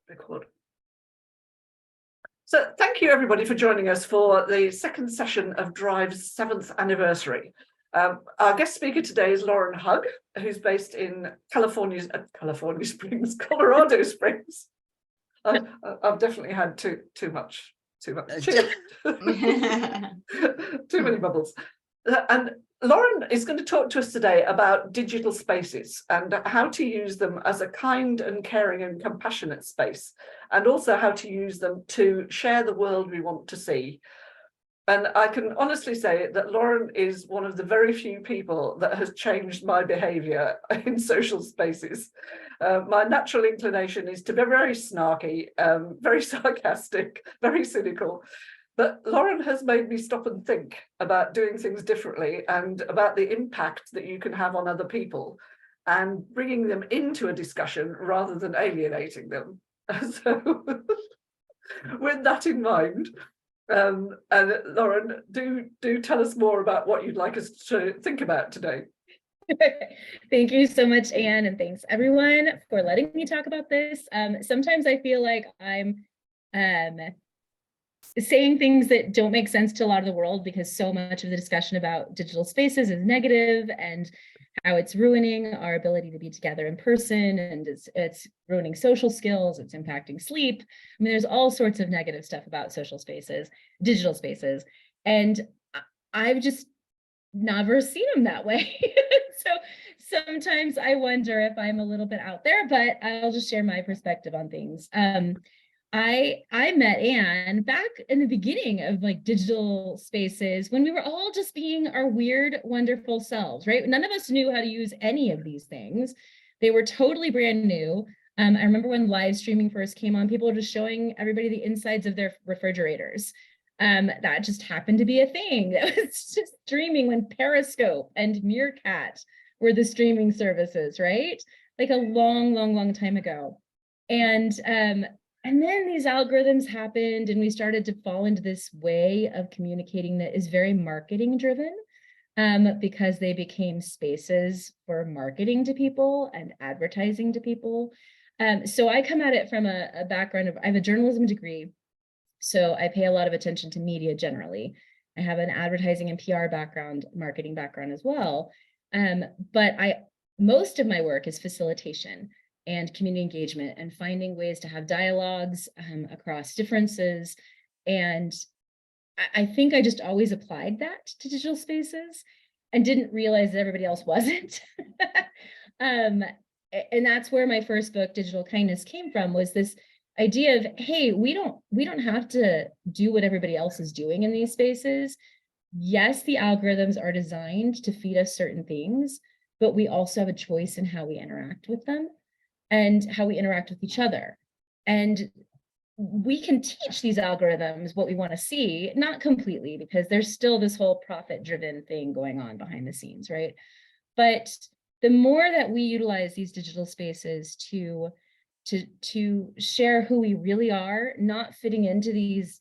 Record. So thank you everybody for joining us for the second session of Drive's 7th anniversary. Our guest speaker today is Lauren Hugg, who's based in Colorado Springs. I've definitely had too much. Cheers. Too many bubbles. And Lauren is going to talk to us today about digital spaces and how to use them as a kind and caring and compassionate space, and also how to use them to share the world we want to see. And I can honestly say that Lauren is one of the very few people that has changed my behavior in social spaces. My natural inclination is to be very snarky, very sarcastic, very cynical. But Lauren has made me stop and think about doing things differently and about the impact that you can have on other people and bringing them into a discussion rather than alienating them. So with that in mind, and Lauren, do tell us more about what you'd like us to think about today. Thank you so much, Anne, and thanks everyone for letting me talk about this. Sometimes I feel like I'm saying things that don't make sense to a lot of the world because so much of the discussion about digital spaces is negative and how it's ruining our ability to be together in person, and it's ruining social skills, it's impacting sleep. I mean, there's all sorts of negative stuff about social spaces, digital spaces, and I've just never seen them that way. So sometimes I wonder if I'm a little bit out there, but I'll just share my perspective on things. I met Anne back in the beginning of like digital spaces when we were all just being our weird, wonderful selves, right? None of us knew how to use any of these things. They were totally brand new. I remember when live streaming first came on, people were just showing everybody the insides of their refrigerators. That just happened to be a thing. That was just streaming when Periscope and Meerkat were the streaming services, right? Like a long time ago. And then these algorithms happened and we started to fall into this way of communicating that is very marketing driven, because they became spaces for marketing to people and advertising to people. So I come at it from a background of, I have a journalism degree, so I pay a lot of attention to media generally. I have an advertising and PR background, marketing background as well. But most of my work is facilitation and community engagement and finding ways to have dialogues across differences. And I think I just always applied that to digital spaces and didn't realize that everybody else wasn't. And that's where my first book, Digital Kindness, came from, was this idea of, hey, we don't have to do what everybody else is doing in these spaces. Yes, the algorithms are designed to feed us certain things, but we also have a choice in how we interact with them and how we interact with each other. And we can teach these algorithms what we want to see, not completely, because there's still this whole profit-driven thing going on behind the scenes, right? But the more that we utilize these digital spaces to share who we really are, not fitting into these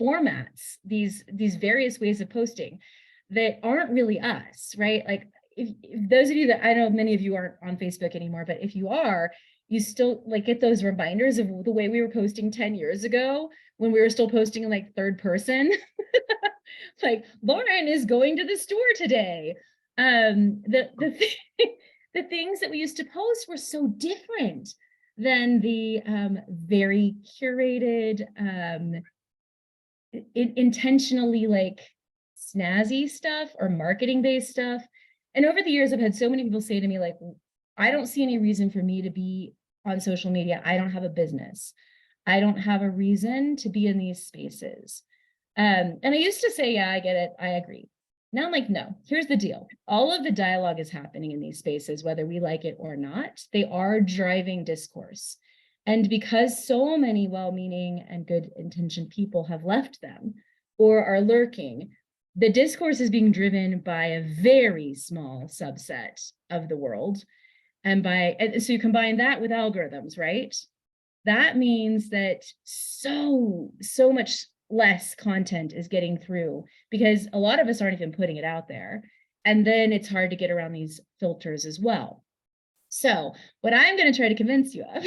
formats, these various ways of posting that aren't really us, right? Like, if those of you that, I know many of you aren't on Facebook anymore, but if you are, you still like get those reminders of the way we were posting 10 years ago when we were still posting in like third person. Like, Lauren is going to the store today. The things that we used to post were so different than the very curated, intentionally like snazzy stuff or marketing based stuff. And over the years, I've had so many people say to me, like, I don't see any reason for me to be on social media. I don't have a business. I don't have a reason to be in these spaces. And I used to say, yeah, I get it. I agree. Now I'm like, no, here's the deal. All of the dialogue is happening in these spaces, whether we like it or not. They are driving discourse. And because so many well-meaning and good intentioned people have left them or are lurking, the discourse is being driven by a very small subset of the world. And so you combine that with algorithms, right? That means that so much less content is getting through because a lot of us aren't even putting it out there. And then it's hard to get around these filters as well. So what I'm going to try to convince you of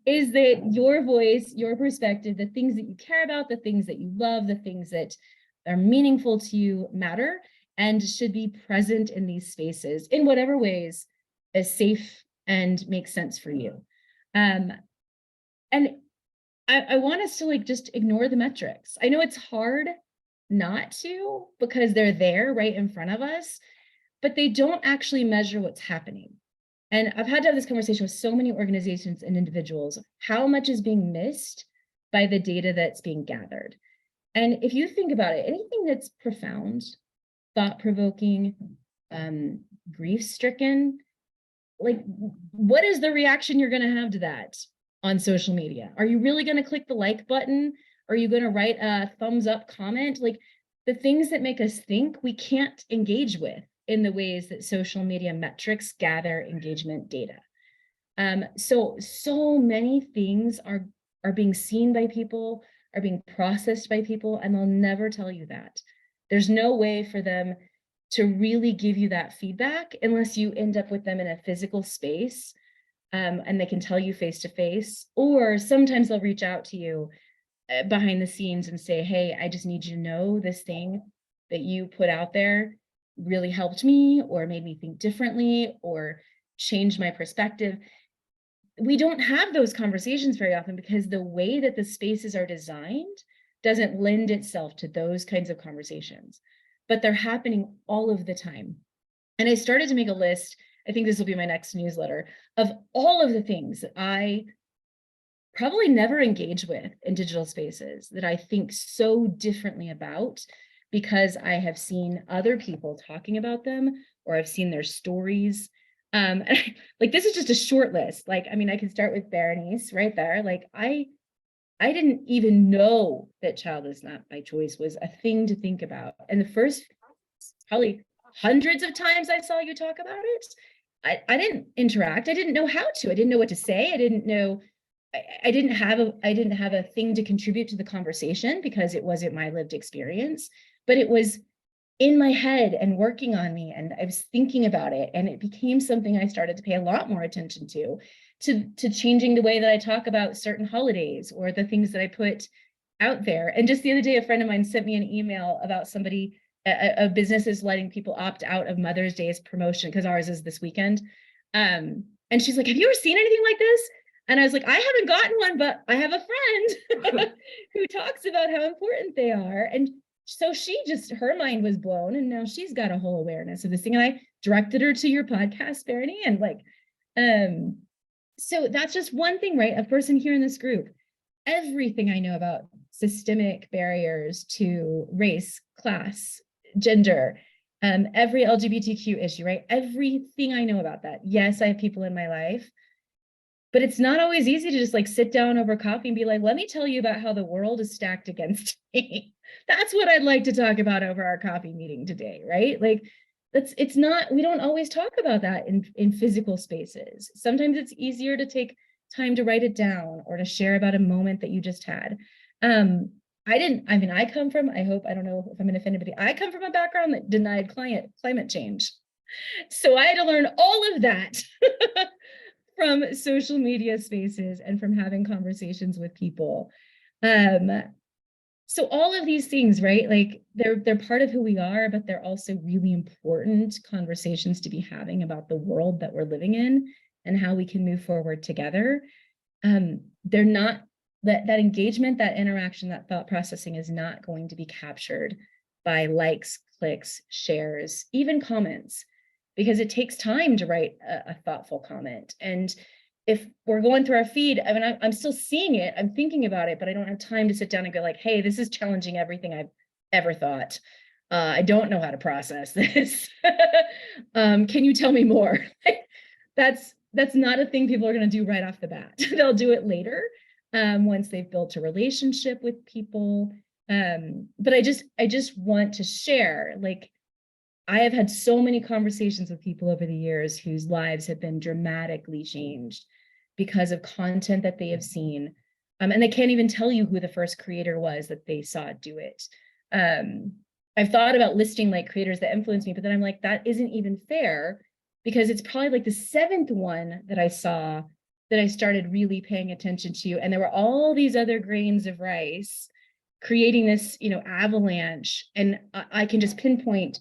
is that your voice, your perspective, the things that you care about, the things that you love, the things that are meaningful to you matter and should be present in these spaces in whatever ways is safe and makes sense for you. And I want us to like just ignore the metrics. I know it's hard not to because they're there right in front of us, but they don't actually measure what's happening. And I've had to have this conversation with so many organizations and individuals, how much is being missed by the data that's being gathered. And if you think about it, anything that's profound, thought-provoking, grief-stricken, like what is the reaction you're going to have to that on social media? Are you really going to click the like button? Are you going to write a thumbs up comment? Like the things that make us think we can't engage with in the ways that social media metrics gather engagement data. So many things are being seen by people, are being processed by people, and they'll never tell you that. There's no way for them to really give you that feedback unless you end up with them in a physical space, and they can tell you face to face, or sometimes they'll reach out to you behind the scenes and say, hey, I just need you to know this thing that you put out there really helped me or made me think differently or changed my perspective. We don't have those conversations very often because the way that the spaces are designed doesn't lend itself to those kinds of conversations, but they're happening all of the time. And I started to make a list, I think this will be my next newsletter, of all of the things that I probably never engage with in digital spaces that I think so differently about because I have seen other people talking about them or I've seen their stories. Like this is just a short list. Like, I mean, I can start with Berenice right there. Like I didn't even know that child is not by choice was a thing to think about. And the first probably hundreds of times I saw you talk about it, I didn't interact. I didn't know how to. I didn't know what to say. I didn't know. I didn't have a thing to contribute to the conversation because it wasn't my lived experience, but it was in my head and working on me, and I was thinking about it, and it became something I started to pay a lot more attention to changing the way that I talk about certain holidays or the things that I put out there. And just the other day, a friend of mine sent me an email about somebody, a business is letting people opt out of Mother's Day's promotion because ours is this weekend. And she's like, have you ever seen anything like this? And I was like, I haven't gotten one, but I have a friend who talks about how important they are. And so her mind was blown, and now she's got a whole awareness of this thing. And I directed her to your podcast, Bernie, and like, so that's just one thing, right? A person here in this group, everything I know about systemic barriers to race, class, gender, every LGBTQ issue, right? Everything I know about that. Yes, I have people in my life, but it's not always easy to just like sit down over coffee and be like, let me tell you about how the world is stacked against me. That's what I'd like to talk about over our coffee meeting today, right? Like we don't always talk about that in physical spaces. Sometimes it's easier to take time to write it down or to share about a moment that you just had. I don't know if I'm gonna offend anybody. I come from a background that denied climate change. So I had to learn all of that from social media spaces and from having conversations with people. So all of these things, right? Like they're part of who we are, but they're also really important conversations to be having about the world that we're living in and how we can move forward together. They're not that engagement, that interaction, that thought processing is not going to be captured by likes, clicks, shares, even comments, because it takes time to write a thoughtful comment. And if we're going through our feed, I mean, I'm still seeing it, I'm thinking about it, but I don't have time to sit down and go like, hey, this is challenging everything I've ever thought. I don't know how to process this. Can you tell me more? That's not a thing people are going to do right off the bat. They'll do it later, once they've built a relationship with people. But I just want to share, like, I have had so many conversations with people over the years whose lives have been dramatically changed because of content that they have seen. And they can't even tell you who the first creator was that they saw do it. I've thought about listing like creators that influenced me, but then I'm like, that isn't even fair because it's probably like the seventh one that I saw that I started really paying attention to. And there were all these other grains of rice creating this, avalanche. And I can just pinpoint,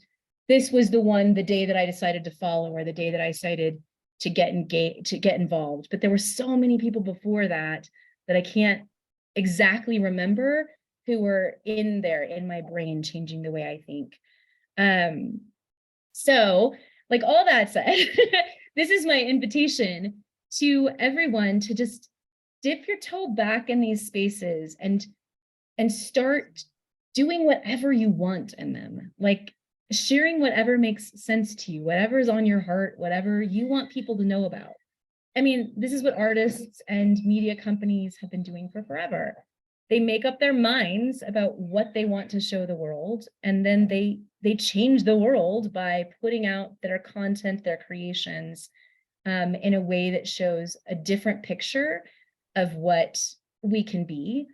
this was the day that I decided to follow, or the day that I decided to get engaged, to get involved. But there were so many people before that I can't exactly remember, who were in there in my brain, changing the way I think. So like all that said, this is my invitation to everyone to just dip your toe back in these spaces and start doing whatever you want in them, like sharing whatever makes sense to you, whatever is on your heart, whatever you want people to know about. I mean, this is what artists and media companies have been doing for forever. They make up their minds about what they want to show the world, and then they change the world by putting out their content, their creations, in a way that shows a different picture of what we can be.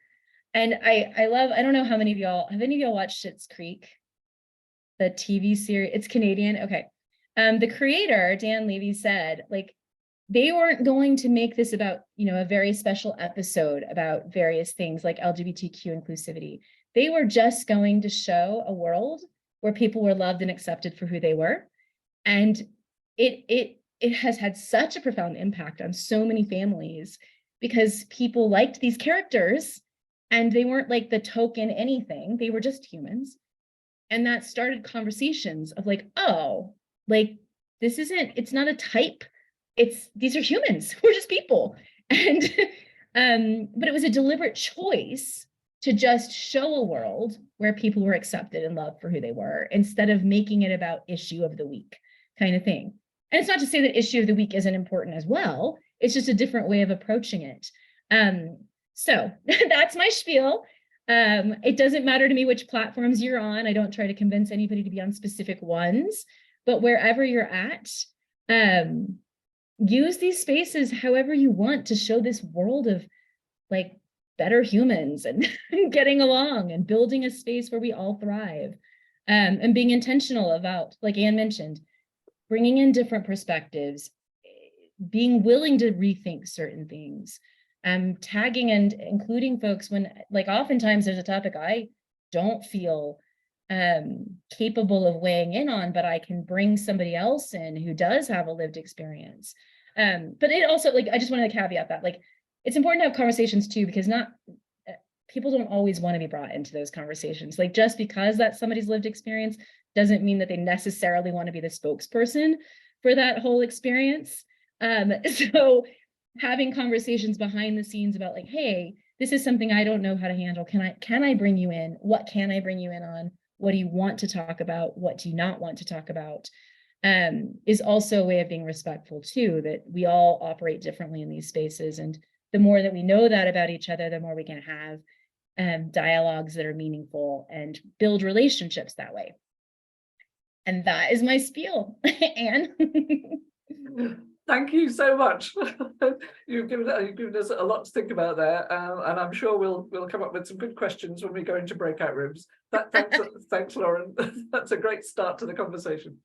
And I love, I don't know how many of y'all, have any of y'all watched Schitt's Creek? The TV series, it's Canadian. Okay. The creator, Dan Levy, said, like, they weren't going to make this about, a very special episode about various things like LGBTQ inclusivity. They were just going to show a world where people were loved and accepted for who they were. And it has had such a profound impact on so many families, because people liked these characters and they weren't like the token anything. They were just humans. And that started conversations of like, oh, like, it's not a type. These are humans. We're just people. And, but it was a deliberate choice to just show a world where people were accepted and loved for who they were, instead of making it about issue of the week kind of thing. And it's not to say that issue of the week isn't important as well. It's just a different way of approaching it. So that's my spiel. It doesn't matter to me which platforms you're on. I don't try to convince anybody to be on specific ones, but wherever you're at, use these spaces however you want to show this world of like better humans and getting along and building a space where we all thrive, and being intentional about, like Anne mentioned, bringing in different perspectives, being willing to rethink certain things, tagging and including folks when, like, oftentimes there's a topic I don't feel capable of weighing in on, but I can bring somebody else in who does have a lived experience. But it also, like, I just wanted to caveat that, like, it's important to have conversations too, because people don't always want to be brought into those conversations. Like, just because that's somebody's lived experience doesn't mean that they necessarily want to be the spokesperson for that whole experience. So having conversations behind the scenes about like, hey, this is something I don't know how to handle. Can I bring you in? What can I bring you in on? What do you want to talk about? What do you not want to talk about? Is also a way of being respectful too, that we all operate differently in these spaces. And the more that we know that about each other, the more we can have dialogues that are meaningful and build relationships that way. And that is my spiel. Anne. Thank you so much. You've given us a lot to think about there, and I'm sure we'll come up with some good questions when we go into breakout rooms. Thanks, Lauren. That's a great start to the conversation.